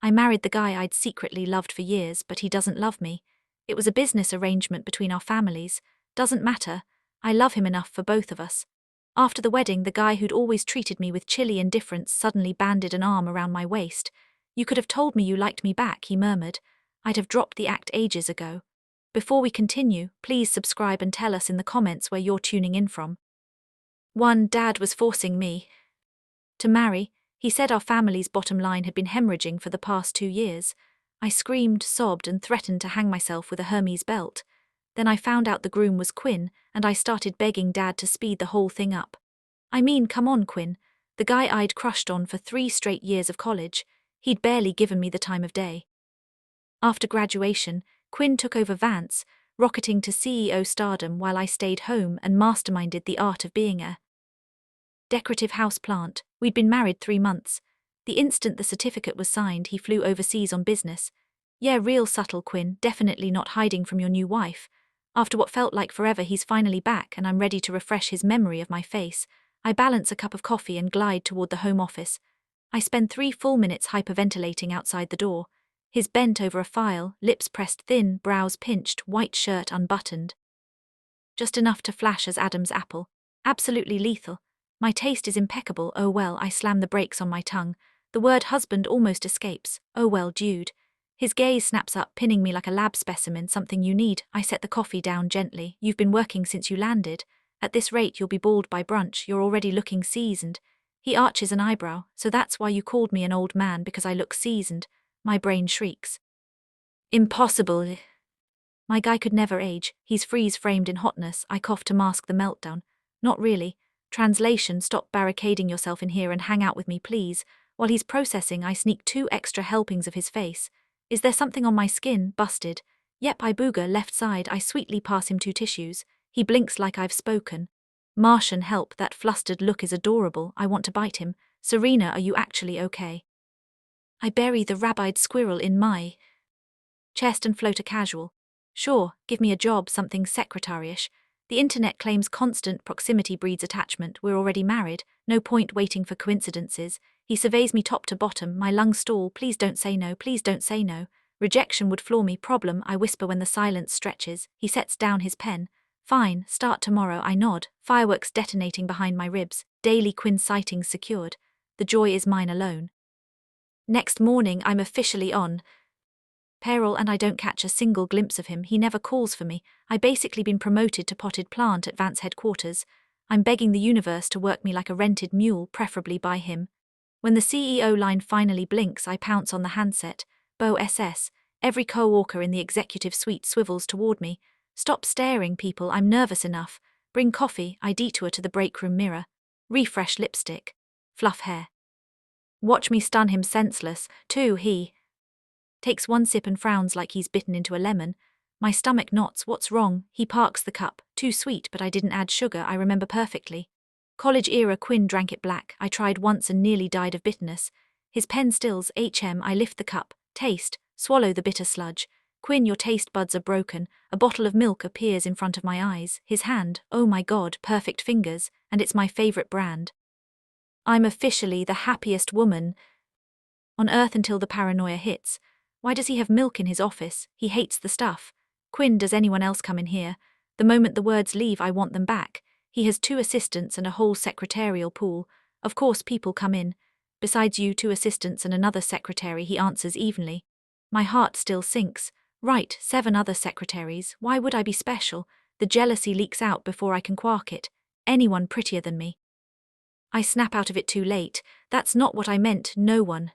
I married the guy I'd secretly loved for years, but he doesn't love me. It was a business arrangement between our families. Doesn't matter. I love him enough for both of us. After the wedding, the guy who'd always treated me with chilly indifference suddenly banded an arm around my waist. You could have told me you liked me back, he murmured. I'd have dropped the act ages ago. Before we continue, please subscribe and tell us in the comments where you're tuning in from. 1. Dad was forcing me to marry. He said our family's bottom line had been hemorrhaging for the past 2 years. I screamed, sobbed, and threatened to hang myself with a Hermes belt. Then I found out the groom was Quinn, and I started begging Dad to speed the whole thing up. I mean, come on, Quinn. The guy I'd crushed on for 3 straight years of college. He'd barely given me the time of day. After graduation, Quinn took over Vance, rocketing to CEO stardom while I stayed home and masterminded the art of being a decorative house plant. We'd been married 3 months. The instant the certificate was signed, he flew overseas on business. Yeah, real subtle, Quinn, definitely not hiding from your new wife. After what felt like forever, he's finally back and I'm ready to refresh his memory of my face. I balance a cup of coffee and glide toward the home office. I spend 3 full minutes hyperventilating outside the door. His bent over a file, lips pressed thin, brows pinched, white shirt unbuttoned. Just enough to flash as Adam's apple. Absolutely lethal. My taste is impeccable. Oh well, I slam the brakes on my tongue. The word husband almost escapes. Oh well, Jude. His gaze snaps up, pinning me like a lab specimen. Something you need. I set the coffee down gently. You've been working since you landed. At this rate you'll be bald by brunch. You're already looking seasoned. He arches an eyebrow. So that's why you called me an old man, because I look seasoned. My brain shrieks. Impossible. My guy could never age. He's freeze-framed in hotness. I cough to mask the meltdown. Not really. Translation, stop barricading yourself in here and hang out with me, please. While he's processing, I sneak 2 extra helpings of his face. Is there something on my skin? Busted. Yep, I booger left side. I sweetly pass him 2 tissues. He blinks like I've spoken. Martian, help, that flustered look is adorable. I want to bite him. Serena, are you actually okay? I bury the rabid squirrel in my chest and float a casual. Sure, give me a job, something secretary-ish. The internet claims constant proximity breeds attachment. We're already married. No point waiting for coincidences. He surveys me top to bottom. My lungs stall. Please don't say no. Please don't say no. Rejection would floor me. Problem, I whisper when the silence stretches. He sets down his pen. Fine, start tomorrow. I nod. Fireworks detonating behind my ribs. Daily Quinn sightings secured. The joy is mine alone. Next morning, I'm officially on payroll and I don't catch a single glimpse of him. He never calls for me. I basically been promoted to potted plant at Vance headquarters. I'm begging the universe to work me like a rented mule, preferably by him. When the CEO line finally blinks, I pounce on the handset. Bo SS. Every co-worker in the executive suite swivels toward me. Stop staring, people, I'm nervous enough. Bring coffee. I detour to the break room mirror. Refresh lipstick. Fluff hair. Watch me stun him senseless. 2. He takes 1 sip and frowns like he's bitten into a lemon. My stomach knots. What's wrong? He parks the cup. Too sweet, but I didn't add sugar, I remember perfectly. College era, Quinn drank it black. I tried once and nearly died of bitterness. His pen stills. I lift the cup. Taste. Swallow the bitter sludge. Quinn, your taste buds are broken. A bottle of milk appears in front of my eyes. His hand. Oh my God, perfect fingers. And it's my favorite brand. I'm officially the happiest woman on earth until the paranoia hits. Why does he have milk in his office? He hates the stuff. Quinn, does anyone else come in here? The moment the words leave, I want them back. He has 2 assistants and a whole secretarial pool. Of course people come in. Besides you, 2 assistants and another secretary, he answers evenly. My heart still sinks. Right, 7 other secretaries. Why would I be special? The jealousy leaks out before I can quark it. Anyone prettier than me. I snap out of it too late. That's not what I meant. No one.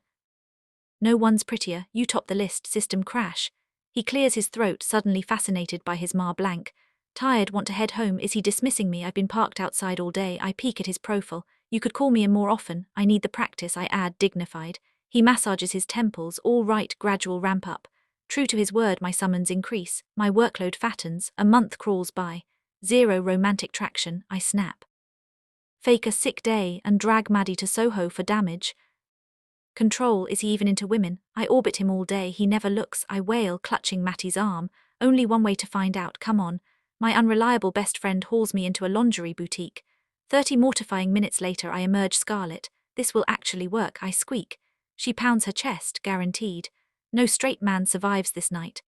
No one's prettier. You top the list. System crash. He clears his throat, suddenly fascinated by his blank. Tired, want to head home. Is he dismissing me? I've been parked outside all day. I peek at his profile. You could call me in more often. I need the practice, I add, dignified. He massages his temples. All right, gradual ramp up. True to his word, my summons increase. My workload fattens. A month crawls by. 0 romantic traction. I snap. Fake a sick day and drag Maddie to Soho for damage. Control, is he even into women? I orbit him all day. He never looks. I wail, clutching Matty's arm. Only one way to find out. Come on. My unreliable best friend hauls me into a lingerie boutique. 30 mortifying minutes later, I emerge scarlet. This will actually work, I squeak. She pounds her chest, guaranteed. No straight man survives this night.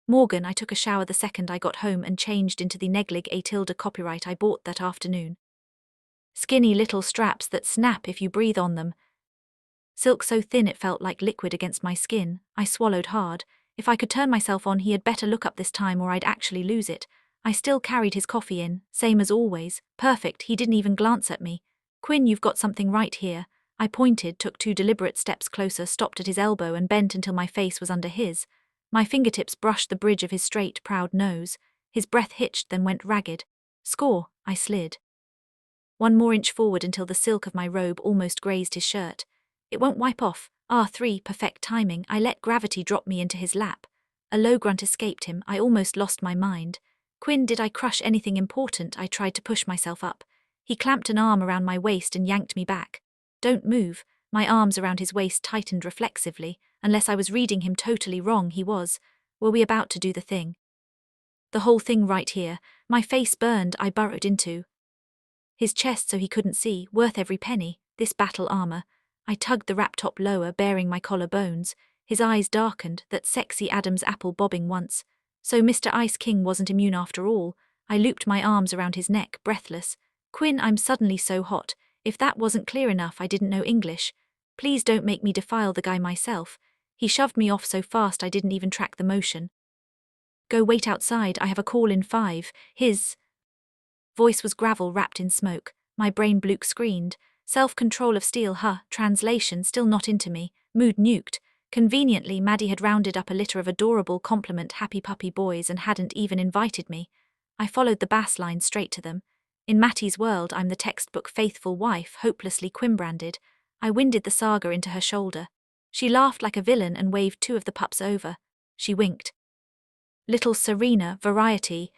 Morgan, I took a shower the second I got home and changed into the Neglig Atilda copyright I bought that afternoon. Skinny little straps that snap if you breathe on them. Silk so thin it felt like liquid against my skin. I swallowed hard. If I could turn myself on, he had better look up this time or I'd actually lose it. I still carried his coffee in, same as always. Perfect, he didn't even glance at me. Quinn, you've got something right here. I pointed, took 2 deliberate steps closer, stopped at his elbow and bent until my face was under his. My fingertips brushed the bridge of his straight, proud nose. His breath hitched, then went ragged. Score, I slid. 1 more inch forward until the silk of my robe almost grazed his shirt. It won't wipe off. R3, perfect timing. I let gravity drop me into his lap. A low grunt escaped him. I almost lost my mind. Quinn, did I crush anything important? I tried to push myself up. He clamped an arm around my waist and yanked me back. Don't move. My arms around his waist tightened reflexively. Unless I was reading him totally wrong, he was. Were we about to do the thing? The whole thing right here. My face burned. I burrowed into his chest so he couldn't see. Worth every penny. This battle armor. I tugged the wrap top lower, baring my collar bones. His eyes darkened, that sexy Adam's apple bobbing once. So Mr. Ice King wasn't immune after all. I looped my arms around his neck, breathless. Quinn, I'm suddenly so hot. If that wasn't clear enough, I didn't know English. Please don't make me defile the guy myself. He shoved me off so fast I didn't even track the motion. Go wait outside, I have a call in 5. His voice was gravel wrapped in smoke. My brain Bluke screened. Self-control of steel, translation still not into me, mood nuked. Conveniently, Maddie had rounded up a litter of adorable compliment happy puppy boys and hadn't even invited me. I followed the bass line straight to them. In Mattie's world, I'm the textbook faithful wife, hopelessly Quim-branded. I winded the saga into her shoulder. She laughed like a villain and waved 2 of the pups over. She winked. Little Serena, variety.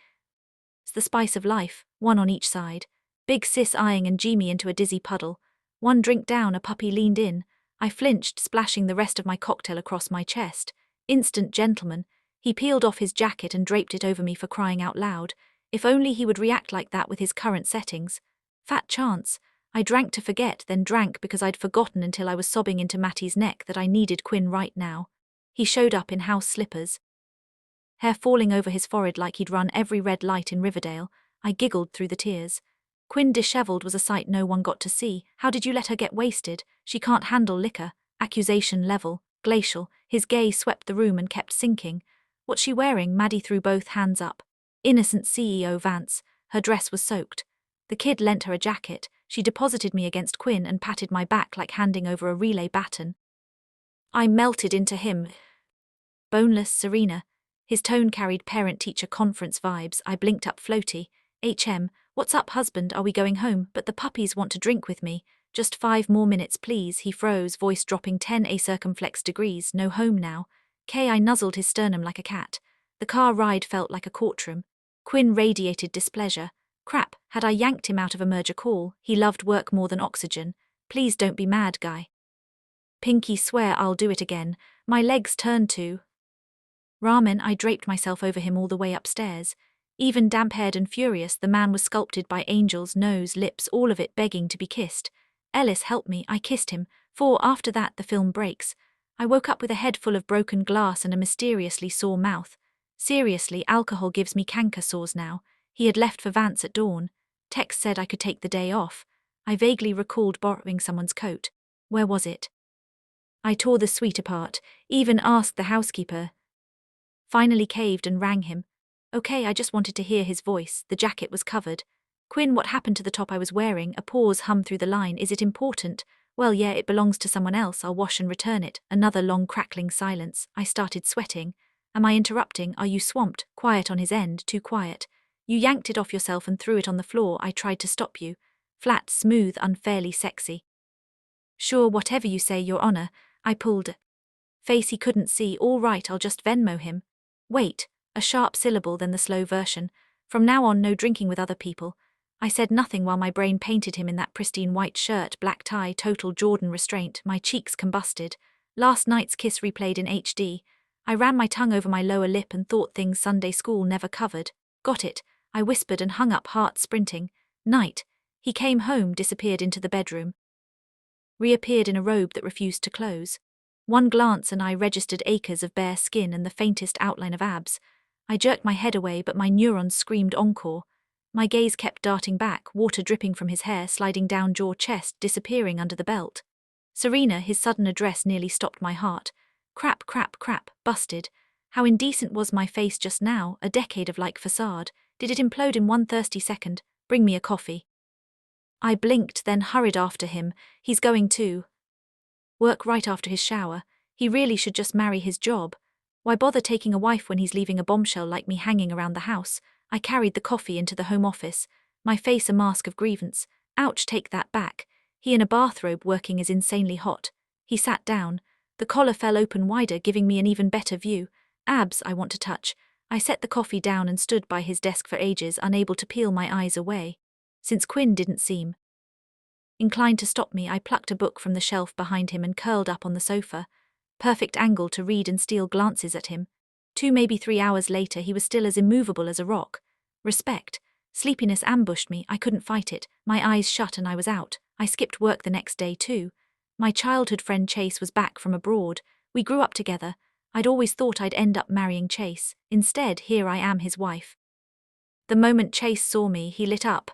It's the spice of life, 1 on each side. Big sis eyeing and Jimmy into a dizzy puddle. 1 drink down, a puppy leaned in. I flinched, splashing the rest of my cocktail across my chest. Instant gentleman. He peeled off his jacket and draped it over me, for crying out loud. If only he would react like that with his current settings. Fat chance. I drank to forget, then drank because I'd forgotten until I was sobbing into Mattie's neck that I needed Quinn right now. He showed up in house slippers. Hair falling over his forehead like he'd run every red light in Riverdale. I giggled through the tears. Quinn dishevelled was a sight no one got to see. How did you let her get wasted? She can't handle liquor. Accusation level, glacial. His gaze swept the room and kept sinking. What's she wearing? Maddie threw both hands up. Innocent CEO Vance. Her dress was soaked. The kid lent her a jacket. She deposited me against Quinn and patted my back like handing over a relay baton. I melted into him. Boneless Serena. His tone carried parent-teacher conference vibes. I blinked up floaty. HM, what's up, husband? Are we going home? But the puppies want to drink with me. Just 5 more minutes, please. He froze, voice dropping 10 acircumflex degrees. No home now. I nuzzled his sternum like a cat. The car ride felt like a courtroom. Quinn radiated displeasure. Crap, had I yanked him out of a merger call? He loved work more than oxygen. Please don't be mad, guy. Pinky, swear I'll do it again. My legs turned to ramen. I draped myself over him all the way upstairs. Even damp-haired and furious, the man was sculpted by angels, nose, lips, all of it begging to be kissed. Ellis, help me. I kissed him. After that the film breaks. I woke up with a head full of broken glass and a mysteriously sore mouth. Seriously, alcohol gives me canker sores now. He had left for Vance at dawn. Text said I could take the day off. I vaguely recalled borrowing someone's coat. Where was it? I tore the suite apart, even asked the housekeeper. Finally caved and rang him. Okay, I just wanted to hear his voice. The jacket was covered. Quinn, what happened to the top I was wearing? A pause hummed through the line. Is it important? Well, yeah, it belongs to someone else. I'll wash and return it. Another long crackling silence. I started sweating. Am I interrupting? Are you swamped? Quiet on his end, too quiet. You yanked it off yourself and threw it on the floor. I tried to stop you. Flat, smooth, unfairly sexy. Sure, whatever you say, Your Honor. I pulled face he couldn't see. All right, I'll just Venmo him. Wait. A sharp syllable, then the slow version. From now on, no drinking with other people. I said nothing while my brain painted him in that pristine white shirt, black tie, total Jordan restraint. My cheeks combusted. Last night's kiss replayed in HD. I ran my tongue over my lower lip and thought things Sunday school never covered. Got it. I whispered and hung up, heart sprinting. Night. He came home, disappeared into the bedroom. Reappeared in a robe that refused to close. One glance and I registered acres of bare skin and the faintest outline of abs. I jerked my head away, but my neurons screamed encore. My gaze kept darting back, water dripping from his hair, sliding down jaw, chest, disappearing under the belt. Serena, his sudden address nearly stopped my heart. Crap, crap, crap, busted. How indecent was my face just now, a decade of like facade. Did it implode in one thirsty second? Bring me a coffee. I blinked, then hurried after him. He's going to work right after his shower. He really should just marry his job. Why bother taking a wife when he's leaving a bombshell like me hanging around the house? I carried the coffee into the home office, my face a mask of grievance. Ouch, take that back. He in a bathrobe working is insanely hot. He sat down. The collar fell open wider, giving me an even better view. Abs I want to touch. I set the coffee down and stood by his desk for ages, unable to peel my eyes away. Since Quinn didn't seem inclined to stop me, I plucked a book from the shelf behind him and curled up on the sofa. Perfect angle to read and steal glances at him. 2, maybe 3 hours later, he was still as immovable as a rock. Respect. Sleepiness ambushed me, I couldn't fight it. My eyes shut and I was out. I skipped work the next day too. My childhood friend Chase was back from abroad. We grew up together. I'd always thought I'd end up marrying Chase. Instead, here I am, his wife. The moment Chase saw me, he lit up,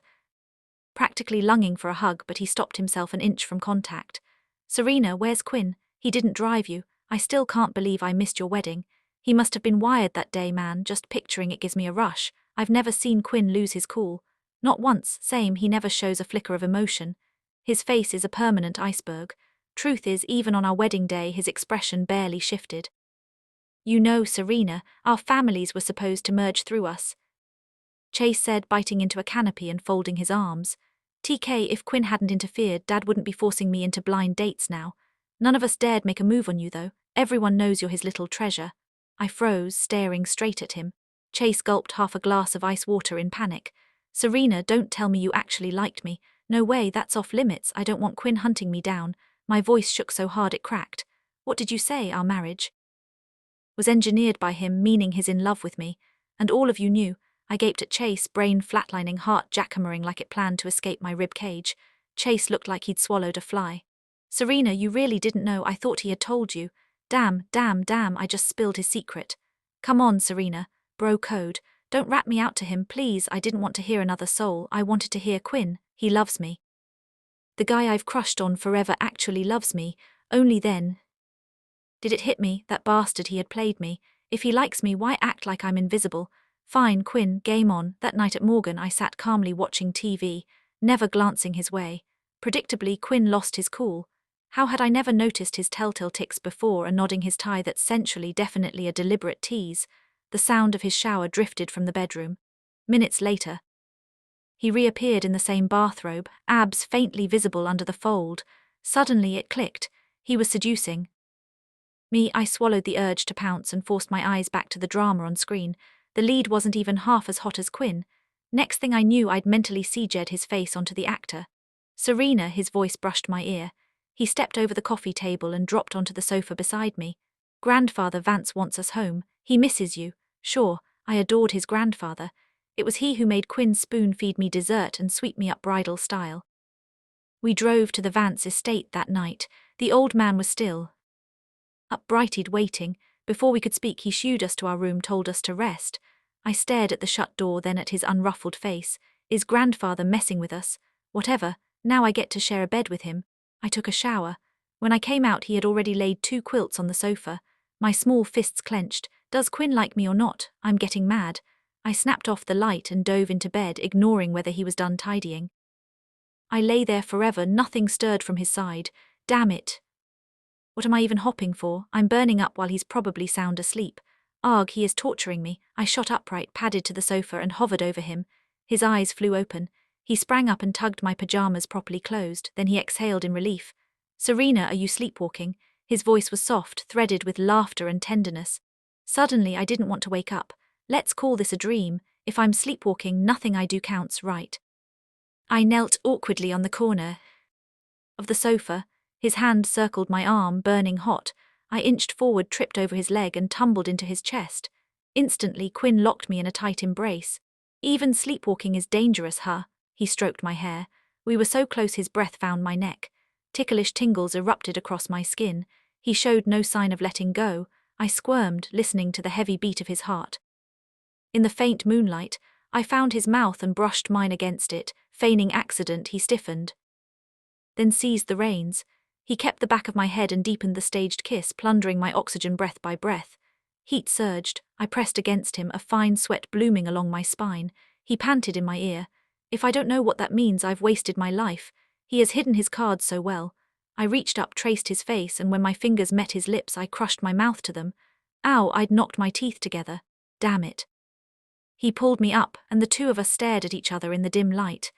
practically longing for a hug, but he stopped himself an inch from contact. Serena, where's Quinn? He didn't drive you. I still can't believe I missed your wedding. He must have been wired that day, man. Just picturing it gives me a rush. I've never seen Quinn lose his cool. Not once, same, he never shows a flicker of emotion. His face is a permanent iceberg. Truth is, even on our wedding day, his expression barely shifted. You know, Serena, our families were supposed to merge through us, Chase said, biting into a canopy and folding his arms. TK, if Quinn hadn't interfered, Dad wouldn't be forcing me into blind dates now. None of us dared make a move on you, though. Everyone knows you're his little treasure. I froze, staring straight at him. Chase gulped half a glass of ice water in panic. Serena, don't tell me you actually liked me. No way, that's off limits. I don't want Quinn hunting me down. My voice shook so hard it cracked. What did you say? Our marriage was engineered by him, meaning he's in love with me. And all of you knew. I gaped at Chase, brain flatlining, heart jackhammering like it planned to escape my rib cage. Chase looked like he'd swallowed a fly. Serena, you really didn't know. I thought he had told you. Damn, I just spilled his secret. Come on, Serena. Bro code. Don't rat me out to him, please. I didn't want to hear another soul. I wanted to hear Quinn. He loves me. The guy I've crushed on forever actually loves me. Only then did it hit me, that bastard, he had played me. If he likes me, why act like I'm invisible? Fine, Quinn, game on. That night at Morgan, I sat calmly watching TV, never glancing his way. Predictably, Quinn lost his cool. How had I never noticed his telltale tics before, a nodding his tie that's sensually, definitely a deliberate tease? The sound of his shower drifted from the bedroom. Minutes later, he reappeared in the same bathrobe, abs faintly visible under the fold. Suddenly it clicked. He was seducing me. I swallowed the urge to pounce and forced my eyes back to the drama on screen. The lead wasn't even half as hot as Quinn. Next thing I knew, I'd mentally CG'd his face onto the actor. Serena, his voice brushed my ear. He stepped over the coffee table and dropped onto the sofa beside me. Grandfather Vance wants us home. He misses you. Sure, I adored his grandfather. It was he who made Quinn spoon-feed me dessert and sweep me up bridal style. We drove to the Vance estate that night. The old man was still up, bright-eyed, waiting. Before we could speak, he shooed us to our room, told us to rest. I stared at the shut door, then at his unruffled face. Is grandfather messing with us? Whatever, now I get to share a bed with him. I took a shower. When I came out, he had already laid 2 quilts on the sofa. My small fists clenched. Does Quinn like me or not? I'm getting mad. I snapped off the light and dove into bed, ignoring whether he was done tidying. I lay there forever, nothing stirred from his side. Damn it. What am I even hopping for? I'm burning up while he's probably sound asleep. Arg, he is torturing me. I shot upright, padded to the sofa and hovered over him. His eyes flew open. He sprang up and tugged my pajamas properly closed, then he exhaled in relief. Serena, are you sleepwalking? His voice was soft, threaded with laughter and tenderness. Suddenly, I didn't want to wake up. Let's call this a dream. If I'm sleepwalking, nothing I do counts, right? I knelt awkwardly on the corner of the sofa. His hand circled my arm, burning hot. I inched forward, tripped over his leg and tumbled into his chest. Instantly, Quinn locked me in a tight embrace. Even sleepwalking is dangerous, huh? He stroked my hair. We were so close his breath found my neck. Ticklish tingles erupted across my skin. He showed no sign of letting go. I squirmed, listening to the heavy beat of his heart. In the faint moonlight, I found his mouth and brushed mine against it. Feigning accident, he stiffened, then seized the reins. He kept the back of my head and deepened the staged kiss, plundering my oxygen breath by breath. Heat surged. I pressed against him, a fine sweat blooming along my spine. He panted in my ear. If I don't know what that means, I've wasted my life. He has hidden his cards so well. I reached up, traced his face, and when my fingers met his lips, I crushed my mouth to them. Ow, I'd knocked my teeth together. Damn it. He pulled me up, and the two of us stared at each other in the dim light.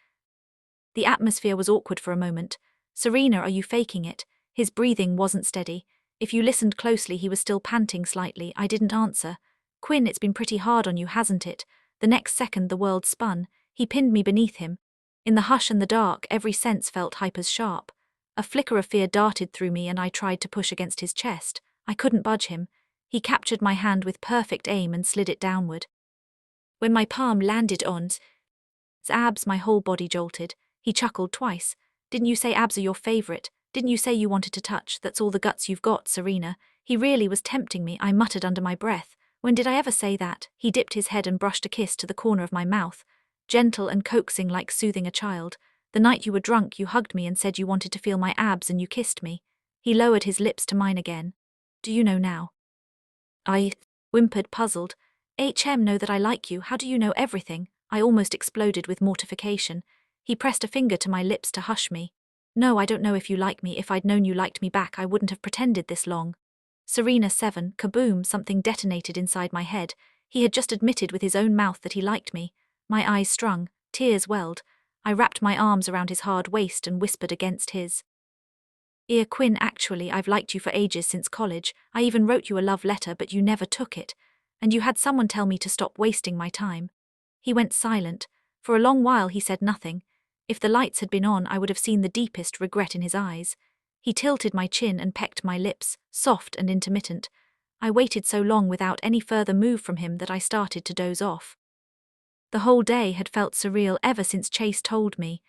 The atmosphere was awkward for a moment. Serena, are you faking it? His breathing wasn't steady. If you listened closely, he was still panting slightly. I didn't answer. Quinn, it's been pretty hard on you, hasn't it? The next second the world spun. He pinned me beneath him. In the hush and the dark, every sense felt hypers sharp. A flicker of fear darted through me and I tried to push against his chest. I couldn't budge him. He captured my hand with perfect aim and slid it downward. When my palm landed on his abs, my whole body jolted. He chuckled twice. Didn't you say abs are your favorite? Didn't you say you wanted to touch? That's all the guts you've got, Serena. He really was tempting me, I muttered under my breath. When did I ever say that? He dipped his head and brushed a kiss to the corner of my mouth, gentle and coaxing like soothing a child. The night you were drunk, you hugged me and said you wanted to feel my abs and you kissed me. He lowered his lips to mine again. Do you know now? I whimpered, puzzled. Know that I like you. How do you know everything? I almost exploded with mortification. He pressed a finger to my lips to hush me. No, I don't know if you like me. If I'd known you liked me back, I wouldn't have pretended this long. Serena 7, kaboom, something detonated inside my head. He had just admitted with his own mouth that he liked me. My eyes strung, tears welled. I wrapped my arms around his hard waist and whispered against his ear. Quinn, actually, I've liked you for ages, since college. I even wrote you a love letter, but you never took it. And you had someone tell me to stop wasting my time. He went silent. For a long while he said nothing. If the lights had been on, I would have seen the deepest regret in his eyes. He tilted my chin and pecked my lips, soft and intermittent. I waited so long without any further move from him that I started to doze off. The whole day had felt surreal ever since Chase told me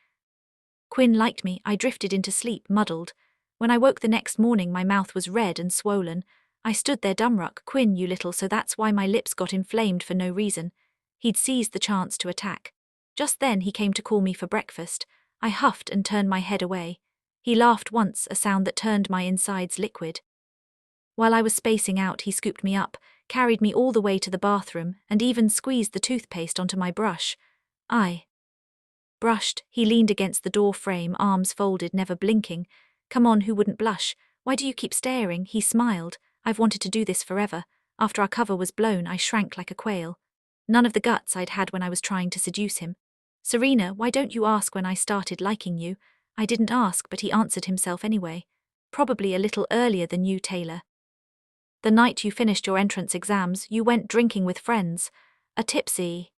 Quinn liked me. I drifted into sleep, muddled. When I woke the next morning, my mouth was red and swollen. I stood there dumbstruck. Quinn, you little, so that's why my lips got inflamed for no reason. He'd seized the chance to attack. Just then he came to call me for breakfast. I huffed and turned my head away. He laughed once, a sound that turned my insides liquid. While I was spacing out, he scooped me up, carried me all the way to the bathroom, and even squeezed the toothpaste onto my brush. I brushed. He leaned against the door frame, arms folded, never blinking. Come on, who wouldn't blush? Why do you keep staring? He smiled. I've wanted to do this forever. After our cover was blown, I shrank like a quail. None of the guts I'd had when I was trying to seduce him. Serena, why don't you ask when I started liking you? I didn't ask, but he answered himself anyway. Probably a little earlier than you, Taylor. The night you finished your entrance exams, you went drinking with friends. A tipsy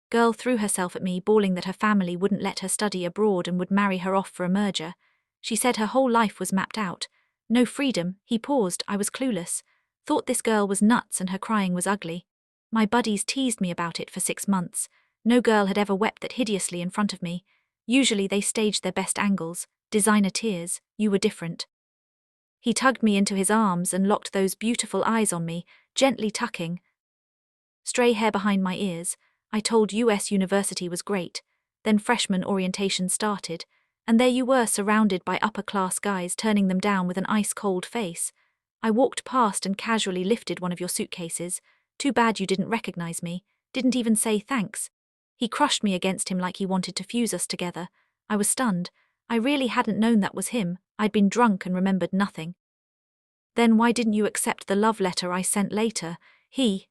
girl threw herself at me, bawling that her family wouldn't let her study abroad and would marry her off for a merger. She said her whole life was mapped out. No freedom. He paused. I was clueless. Thought this girl was nuts and her crying was ugly. My buddies teased me about it for 6 months. No girl had ever wept that hideously in front of me. Usually they staged their best angles, designer tears. You were different. He tugged me into his arms and locked those beautiful eyes on me, gently tucking stray hair behind my ears. I told US University was great. Then freshman orientation started, and there you were, surrounded by upper-class guys, turning them down with an ice-cold face. I walked past and casually lifted one of your suitcases. Too bad you didn't recognize me, didn't even say thanks. He crushed me against him like he wanted to fuse us together. I was stunned. I really hadn't known that was him. I'd been drunk and remembered nothing. Then why didn't you accept the love letter I sent later? He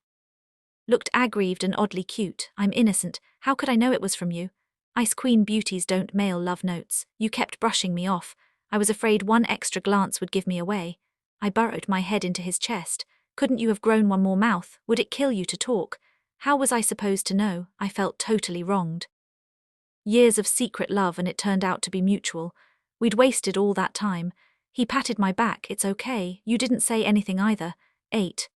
looked aggrieved and oddly cute. I'm innocent. How could I know it was from you? Ice Queen beauties don't mail love notes. You kept brushing me off. I was afraid one extra glance would give me away. I burrowed my head into his chest. Couldn't you have grown one more mouth? Would it kill you to talk? How was I supposed to know? I felt totally wronged. Years of secret love, and it turned out to be mutual. We'd wasted all that time. He patted my back. It's okay. You didn't say anything either. 8.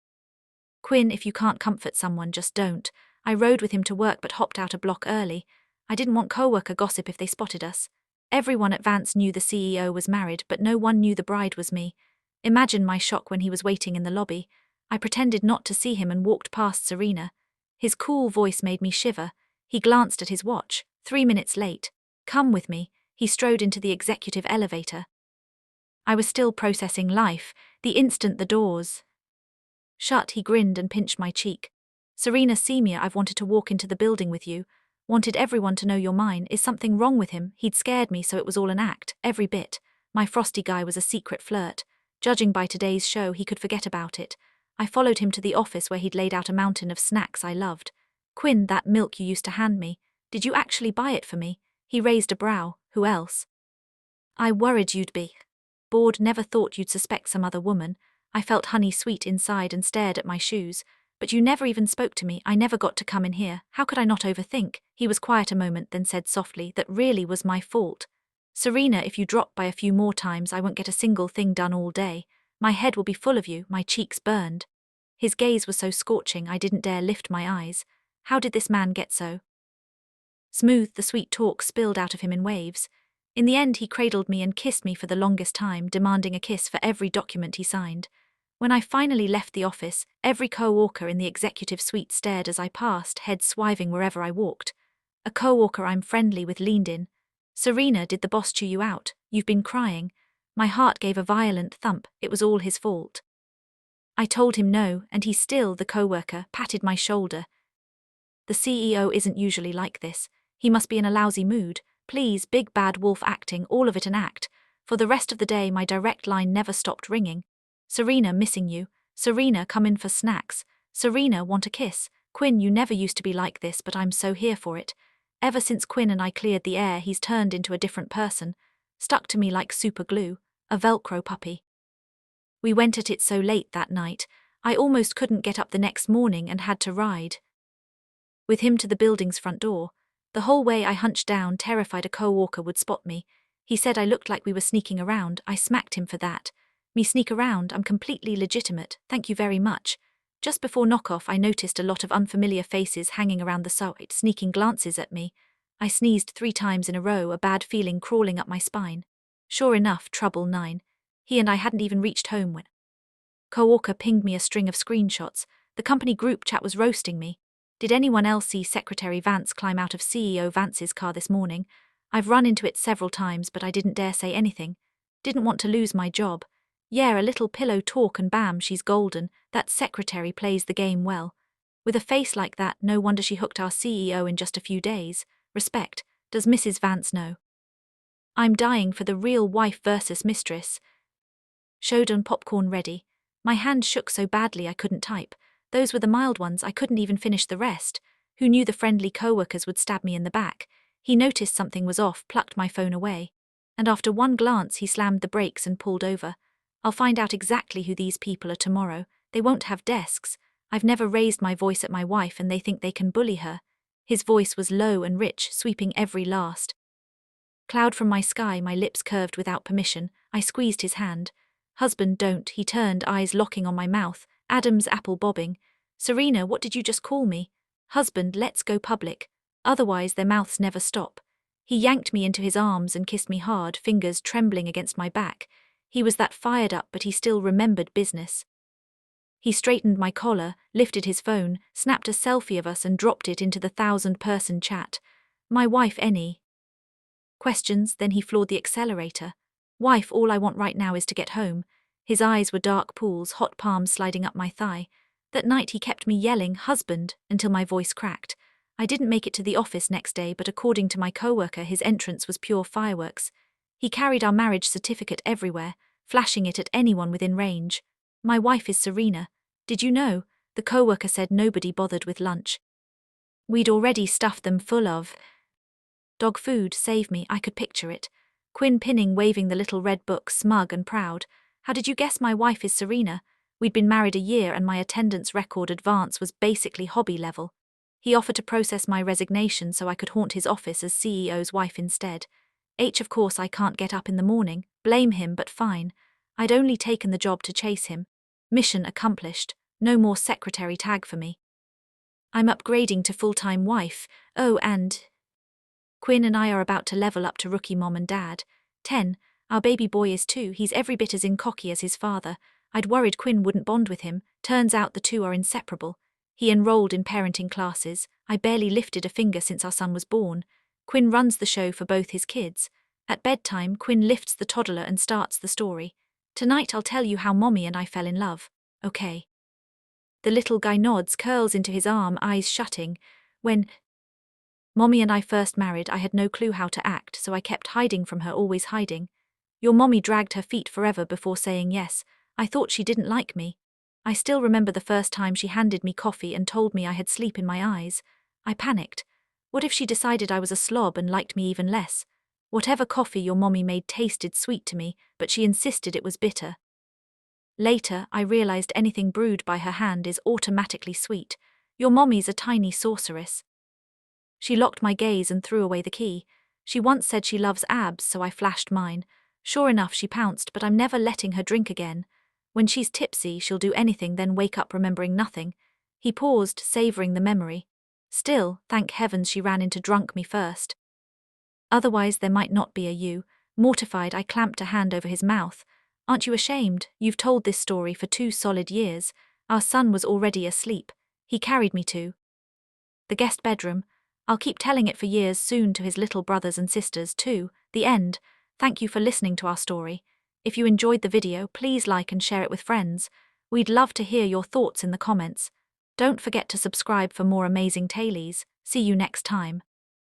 Quinn, if you can't comfort someone, just don't. I rode with him to work but hopped out a block early. I didn't want coworker gossip if they spotted us. Everyone at Vance knew the CEO was married, but no one knew the bride was me. Imagine my shock when he was waiting in the lobby. I pretended not to see him and walked past Serena. His cool voice made me shiver. He glanced at his watch. 3 minutes late. Come with me. He strode into the executive elevator. I was still processing life. The instant the doors shut, he grinned and pinched my cheek. Serena Senior, I've wanted to walk into the building with you. Wanted everyone to know you're mine. Is something wrong with him? He'd scared me, so it was all an act, every bit. My frosty guy was a secret flirt. Judging by today's show, he could forget about it. I followed him to the office where he'd laid out a mountain of snacks I loved. Quinn, that milk you used to hand me, did you actually buy it for me? He raised a brow. Who else? I worried you'd be bored, never thought you'd suspect some other woman. I felt honey sweet inside and stared at my shoes. But you never even spoke to me. I never got to come in here. How could I not overthink? He was quiet a moment, then said softly, that really was my fault. Serena, if you drop by a few more times, I won't get a single thing done all day. My head will be full of you, my cheeks burned. His gaze was so scorching I didn't dare lift my eyes. How did this man get so smooth? The sweet talk spilled out of him in waves. In the end, he cradled me and kissed me for the longest time, demanding a kiss for every document he signed. When I finally left the office, every co-worker in the executive suite stared as I passed, heads swiving wherever I walked. A co-worker I'm friendly with leaned in. Serena, did the boss chew you out? You've been crying. My heart gave a violent thump. It was all his fault. I told him no, and he still, the co-worker, patted my shoulder. The CEO isn't usually like this. He must be in a lousy mood. Please, big bad wolf acting, all of it an act. For the rest of the day, my direct line never stopped ringing. Serena, missing you. Serena, come in for snacks. Serena, want a kiss. Quinn, you never used to be like this, but I'm so here for it. Ever since Quinn and I cleared the air, he's turned into a different person. Stuck to me like super glue. A Velcro puppy. We went at it so late that night, I almost couldn't get up the next morning and had to ride with him to the building's front door. The whole way I hunched down, terrified a co-worker would spot me. He said I looked like we were sneaking around. I smacked him for that. Me sneak around? I'm completely legitimate, thank you very much. Just before knockoff, I noticed a lot of unfamiliar faces hanging around the site, sneaking glances at me. I sneezed 3 times in a row, a bad feeling crawling up my spine. Sure enough, trouble 9. He and I hadn't even reached home when co-worker pinged me a string of screenshots. The company group chat was roasting me. Did anyone else see Secretary Vance climb out of CEO Vance's car this morning? I've run into it several times, but I didn't dare say anything. Didn't want to lose my job. Yeah, a little pillow talk and bam, she's golden. That secretary plays the game well. With a face like that, no wonder she hooked our CEO in just a few days. Respect. Does Mrs. Vance know? I'm dying for the real wife versus mistress. Shodan popcorn ready. My hand shook so badly I couldn't type. Those were the mild ones, I couldn't even finish the rest. Who knew the friendly co-workers would stab me in the back? He noticed something was off, plucked my phone away. And after one glance he slammed the brakes and pulled over. I'll find out exactly who these people are tomorrow. They won't have desks. I've never raised my voice at my wife and they think they can bully her. His voice was low and rich, sweeping every last cloud from my sky. My lips curved without permission. I squeezed his hand. Husband, don't. He turned, eyes locking on my mouth. Adam's apple bobbing. Serena, what did you just call me? Husband, let's go public. Otherwise their mouths never stop. He yanked me into his arms and kissed me hard, fingers trembling against my back. He was that fired up, but he still remembered business. He straightened my collar, lifted his phone, snapped a selfie of us and dropped it into the 1,000-person chat. My wife, any questions? Then he floored the accelerator. Wife, all I want right now is to get home. His eyes were dark pools, hot palms sliding up my thigh. That night he kept me yelling, husband, until my voice cracked. I didn't make it to the office next day, but according to my co-worker, his entrance was pure fireworks. He carried our marriage certificate everywhere, flashing it at anyone within range. My wife is Serena. Did you know? The co-worker said nobody bothered with lunch. We'd already stuffed them full of dog food. Save me, I could picture it. Quinn Pinning waving the little red book, smug and proud. How did you guess my wife is Serena? We'd been married a year and my attendance record advance was basically hobby level. He offered to process my resignation so I could haunt his office as CEO's wife instead. Of course I can't get up in the morning. Blame him, but fine. I'd only taken the job to chase him. Mission accomplished. No more secretary tag for me. I'm upgrading to full-time wife. Oh, and Quinn and I are about to level up to rookie mom and dad. 10. Our baby boy is too, he's every bit as cocky as his father. I'd worried Quinn wouldn't bond with him, turns out the two are inseparable. He enrolled in parenting classes, I barely lifted a finger since our son was born. Quinn runs the show for both his kids. At bedtime, Quinn lifts the toddler and starts the story. Tonight I'll tell you how Mommy and I fell in love. Okay. The little guy nods, curls into his arm, eyes shutting. When Mommy and I first married, I had no clue how to act, so I kept hiding from her, always hiding. Your mommy dragged her feet forever before saying yes. I thought she didn't like me. I still remember the first time she handed me coffee and told me I had sleep in my eyes. I panicked. What if she decided I was a slob and liked me even less? Whatever coffee your mommy made tasted sweet to me, but she insisted it was bitter. Later, I realized anything brewed by her hand is automatically sweet. Your mommy's a tiny sorceress. She locked my gaze and threw away the key. She once said she loves abs, so I flashed mine. Sure enough, she pounced, but I'm never letting her drink again. When she's tipsy, she'll do anything, then wake up remembering nothing. He paused, savoring the memory. Still, thank heavens she ran into drunk me first. Otherwise there might not be a you. Mortified, I clamped a hand over his mouth. Aren't you ashamed? You've told this story for 2 solid years. Our son was already asleep. He carried me to the guest bedroom. I'll keep telling it for years, soon to his little brothers and sisters too. The end. Thank you for listening to our story. If you enjoyed the video, please like and share it with friends. We'd love to hear your thoughts in the comments. Don't forget to subscribe for more amazing tailies. See you next time.